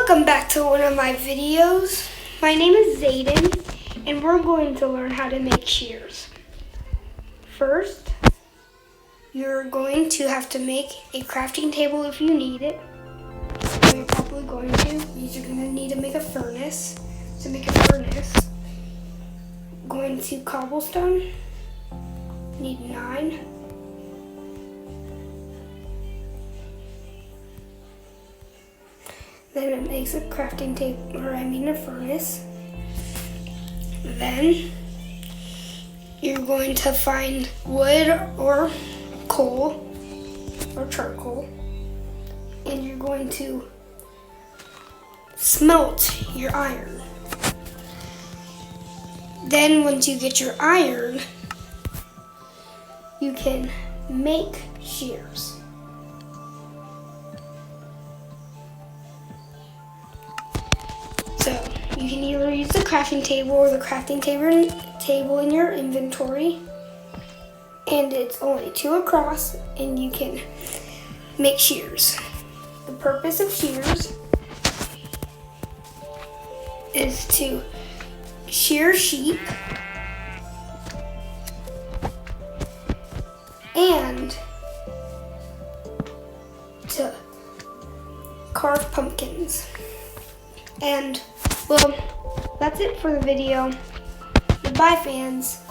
Welcome back to one of my videos. My name is Zayden, and we're going to learn how to make shears. First, you're going to have to make a crafting table if you need it. You're probably going to. You're going to need to make a furnace. To make a furnace, going to cobblestone. Need 9. Then it makes a crafting table, a furnace. Then you're going to find wood or coal or charcoal, and you're going to smelt your iron. Then once you get your iron, you can make shears. So you can either use the crafting table or the crafting table in your inventory, and it's only 2 across, and you can make shears. The purpose of shears is to shear sheep and to carve pumpkins. And well, that's it for the video. Goodbye, fans.